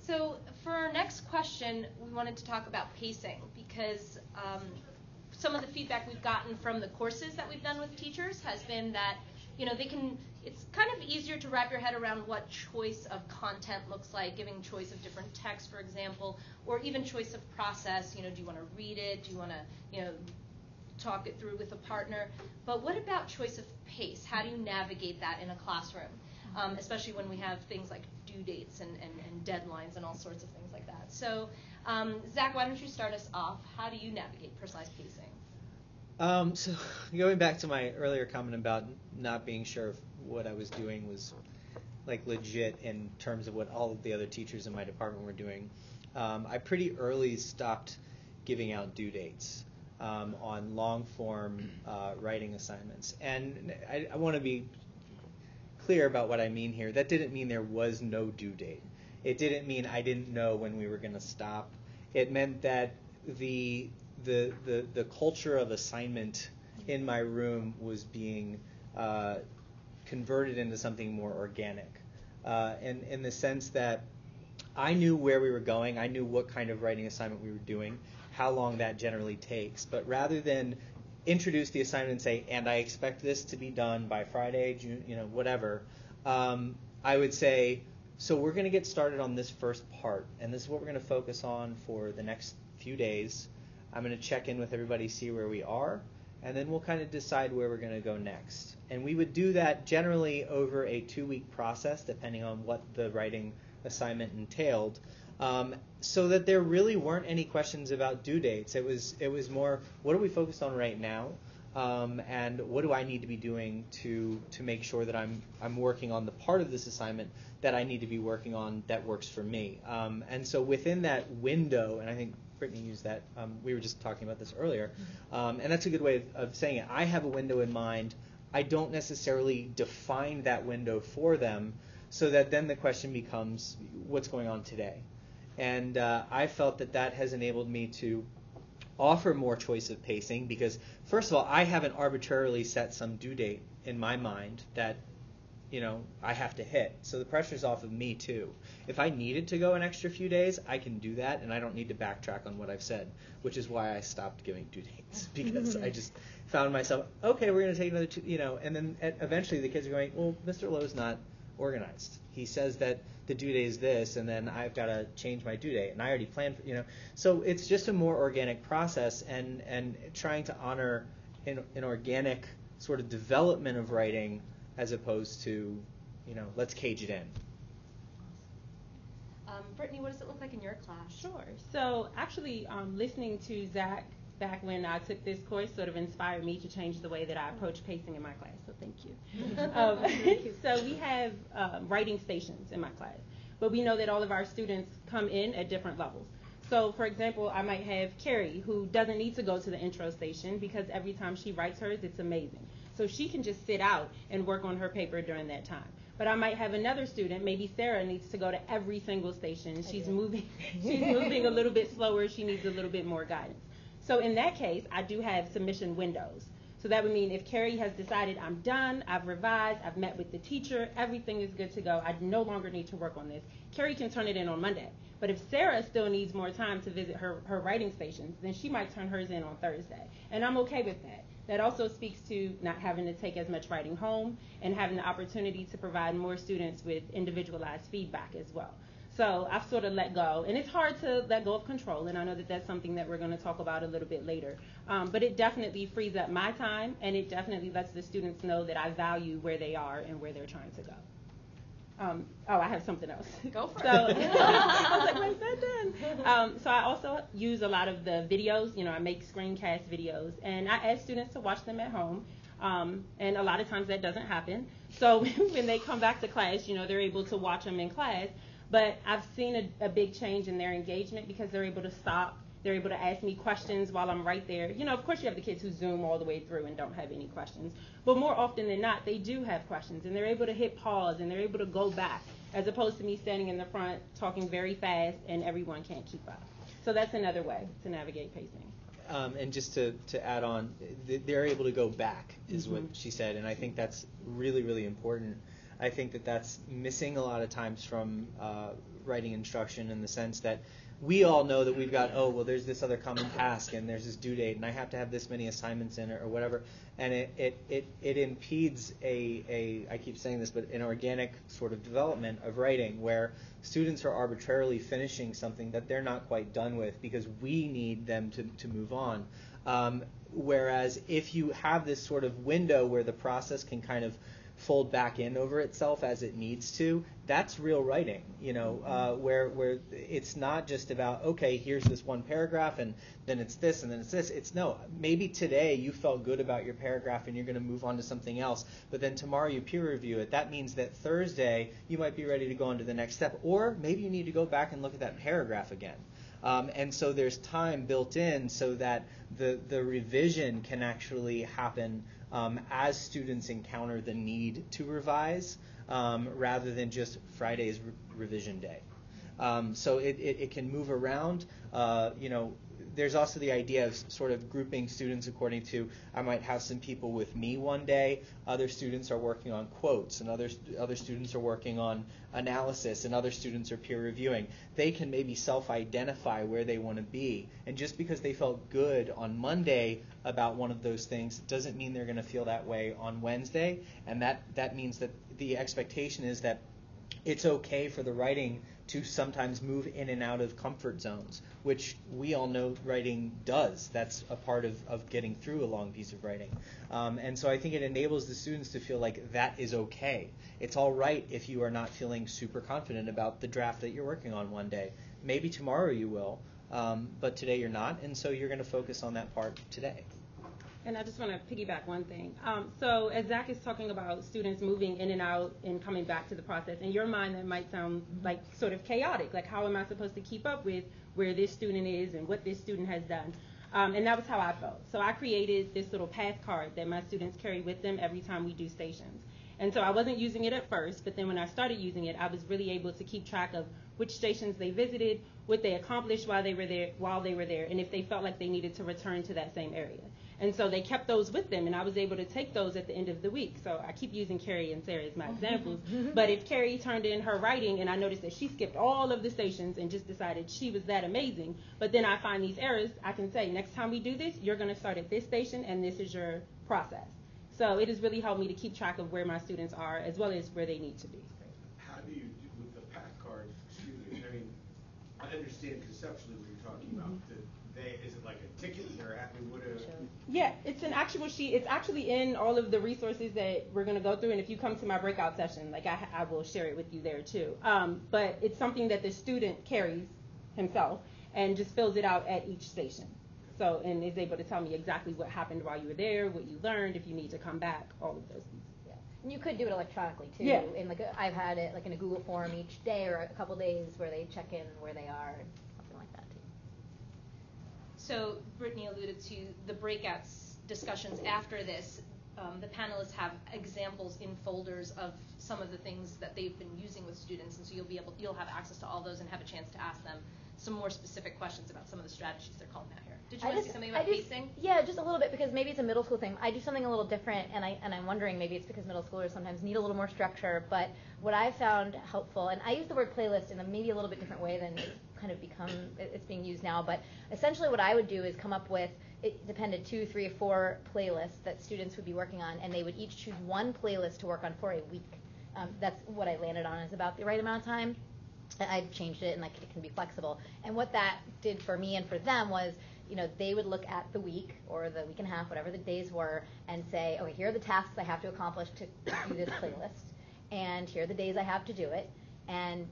So for our next question, we wanted to talk about pacing because some of the feedback we've gotten from the courses that we've done with teachers has been that, it's kind of easier to wrap your head around what choice of content looks like, giving choice of different text, for example, or even choice of process. Do you want to read it? Do you want to, talk it through with a partner? But what about choice of pace? How do you navigate that in a classroom, especially when we have things like due dates and deadlines and all sorts of things like that? So, Zach, why don't you start us off? How do you navigate personalized pacing? So going back to my earlier comment about not being sure if what I was doing was like legit in terms of what all of the other teachers in my department were doing, I pretty early stopped giving out due dates on long form writing assignments. And I want to be clear about what I mean here. That didn't mean there was no due date. It didn't mean I didn't know when we were going to stop. It meant that the culture of assignment in my room was being converted into something more organic, in the sense that I knew where we were going. I knew what kind of writing assignment we were doing, how long that generally takes. But rather than introduce the assignment and say, and I expect this to be done by Friday, June, whatever, I would say, so we're going to get started on this first part, and this is what we're going to focus on for the next few days. I'm going to check in with everybody, see where we are, and then we'll kind of decide where we're going to go next. And we would do that generally over a 2-week process, depending on what the writing assignment entailed, so that there really weren't any questions about due dates. It was more, what are we focused on right now, and what do I need to be doing to make sure that I'm working on the part of this assignment that I need to be working on that works for me. And so within that window, and I think Brittany used that, we were just talking about this earlier, and that's a good way of saying it. I have a window in mind. I don't necessarily define that window for them, so that then the question becomes, what's going on today? And I felt that has enabled me to offer more choice of pacing because, first of all, I haven't arbitrarily set some due date in my mind that I have to hit. So the pressure's off of me too. If I needed to go an extra few days, I can do that, and I don't need to backtrack on what I've said, which is why I stopped giving due dates, because I just found myself, okay, we're going to take another 2, and then eventually the kids are going, well, Mr. Lowe's not organized. He says that the due date is this, and then I've got to change my due date, and I already planned for, So it's just a more organic process, and trying to honor an organic sort of development of writing as opposed to, let's cage it in. Brittany, what does it look like in your class? Sure. So actually, listening to Zach back when I took this course sort of inspired me to change the way that I approach pacing in my class. So thank you. So we have writing stations in my class, but we know that all of our students come in at different levels. So, for example, I might have Carrie, who doesn't need to go to the intro station because every time she writes hers, it's amazing. So she can just sit out and work on her paper during that time. But I might have another student, maybe Sarah, needs to go to every single station. She's moving a little bit slower. She needs a little bit more guidance. So in that case, I do have submission windows. So that would mean if Carrie has decided I'm done, I've revised, I've met with the teacher, everything is good to go, I no longer need to work on this, Carrie can turn it in on Monday. But if Sarah still needs more time to visit her writing stations, then she might turn hers in on Thursday. And I'm okay with that. That also speaks to not having to take as much writing home and having the opportunity to provide more students with individualized feedback as well. So I've sort of let go, and it's hard to let go of control, and I know that that's something that we're going to talk about a little bit later. But it definitely frees up my time, and it definitely lets the students know that I value where they are and where they're trying to go. I have something else. Go for it. I was like, when's that done? So I also use a lot of the videos. I make screencast videos, and I ask students to watch them at home. And a lot of times that doesn't happen. So when they come back to class, they're able to watch them in class. But I've seen a big change in their engagement because they're able to stop. They're able to ask me questions while I'm right there. Of course you have the kids who zoom all the way through and don't have any questions. But more often than not, they do have questions, and they're able to hit pause, and they're able to go back, as opposed to me standing in the front talking very fast and everyone can't keep up. So that's another way to navigate pacing. And just to add on, they're able to go back, is what she said, and I think that's really, really important. I think that's missing a lot of times from writing instruction in the sense that we all know that we've got, oh, well, there's this other common task and there's this due date and I have to have this many assignments in it or whatever, and it impedes I keep saying this, but an organic sort of development of writing where students are arbitrarily finishing something that they're not quite done with because we need them to move on. Whereas if you have this sort of window where the process can kind of fold back in over itself as it needs to, that's real writing, where it's not just about, okay, here's this one paragraph and then it's this and then it's this. It's no, maybe today you felt good about your paragraph and you're going to move on to something else, but then tomorrow you peer review it. That means that Thursday you might be ready to go on to the next step, or maybe you need to go back and look at that paragraph again. And so there's time built in so that the revision can actually happen as students encounter the need to revise, rather than just Friday's revision day. So it can move around. There's also the idea of sort of grouping students according to, I might have some people with me one day, other students are working on quotes, and other students are working on analysis, and other students are peer reviewing. They can maybe self-identify where they want to be, and just because they felt good on Monday about one of those things doesn't mean they're going to feel that way on Wednesday, and that means that the expectation is that it's okay for the writing to sometimes move in and out of comfort zones, which we all know writing does. That's a part of getting through a long piece of writing. And so I think it enables the students to feel like that is okay. It's all right if you are not feeling super confident about the draft that you're working on one day. Maybe tomorrow you will, but today you're not, and so you're going to focus on that part today. And I just want to piggyback one thing. So as Zach is talking about students moving in and out and coming back to the process, in your mind that might sound like sort of chaotic. Like, how am I supposed to keep up with where this student is and what this student has done? And that was how I felt. So I created this little path card that my students carry with them every time we do stations. And so I wasn't using it at first, but then when I started using it, I was really able to keep track of which stations they visited, what they accomplished while they were there, and if they felt like they needed to return to that same area. And so they kept those with them, and I was able to take those at the end of the week. So I keep using Carrie and Sarah as my examples. But if Carrie turned in her writing and I noticed that she skipped all of the stations and just decided she was that amazing, but then I find these errors, I can say, next time we do this, you're going to start at this station, and this is your process. So it has really helped me to keep track of where my students are as well as where they need to be. How do you do with the path cards? Excuse me. I mean, I understand conceptually what you're talking about. Is it like a ticket or what? Yeah, it's an actual sheet. It's actually in all of the resources that we're going to go through. And if you come to my breakout session, like I will share it with you there too. But it's something that the student carries himself and just fills it out at each station. So, and is able to tell me exactly what happened while you were there, what you learned, if you need to come back, all of those things. Yeah. And you could do it electronically too. Yeah. In I've had it like in a Google form each day or a couple days where they check in where they are and something like that too. So Brittany alluded to the breakouts discussions after this. The panelists have examples in folders of some of the things that they've been using with students, and so you'll have access to all those and have a chance to ask them some more specific questions about some of the strategies they're calling out here. Did you want to say something about pacing? Yeah, just a little bit, because maybe it's a middle school thing. I do something a little different, and I'm wondering maybe it's because middle schoolers sometimes need a little more structure. But what I found helpful, and I use the word playlist in a maybe a little bit different way than it's being used now. But essentially, what I would do is come up with, it depended, 2, 3, or 4 playlists that students would be working on, and they would each choose one playlist to work on for a week. That's what I landed on, is about the right amount of time. I've changed it, and it can be flexible. And what that did for me and for them was, they would look at the week or the week and a half, whatever the days were, and say, okay, here are the tasks I have to accomplish to do this playlist, and here are the days I have to do it, and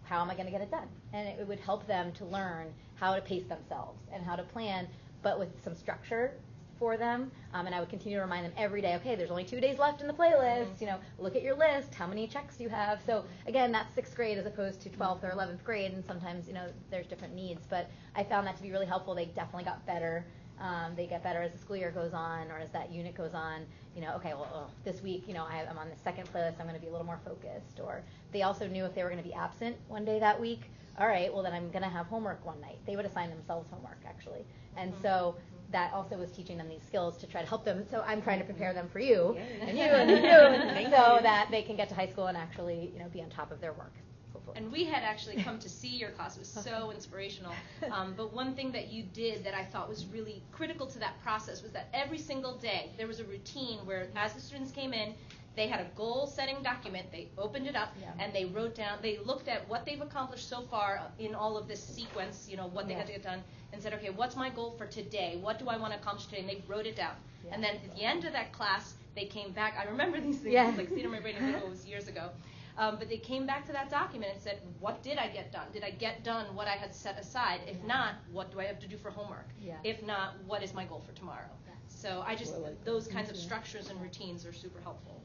how am I going to get it done? And it would help them to learn how to pace themselves and how to plan, but with some structure for them. And I would continue to remind them every day, okay, there's only 2 days left in the playlist, look at your list, how many checks do you have? So again, that's 6th grade as opposed to 12th or 11th grade, and sometimes, there's different needs. But I found that to be really helpful. They definitely got better. They get better as the school year goes on, or as that unit goes on. Okay, well, this week, I'm on the 2nd playlist, I'm going to be a little more focused. Or they also knew if they were going to be absent one day that week, all right, well, then I'm going to have homework one night. They would assign themselves homework, actually. And so that also was teaching them these skills to try to help them. So I'm trying to prepare them for you and you and you, so that they can get to high school and actually, be on top of their work, hopefully. helpful. And we had actually come to see your class. It was so inspirational. But one thing that you did that I thought was really critical to that process was that every single day there was a routine where, as the students came in, they had a goal-setting document. They opened it up and they wrote down. They looked at what they've accomplished so far in all of this sequence. What they had to get done, and said, okay, what's my goal for today? What do I want to accomplish today? And they wrote it down. And then at the end of that class, they came back. I remember these things. It's like seeing in my brain. It was years ago. But they came back to that document and said, what did I get done? Did I get done what I had set aside? If not, what do I have to do for homework? If not, what is my goal for tomorrow? So I just, those kinds of structures and routines are super helpful.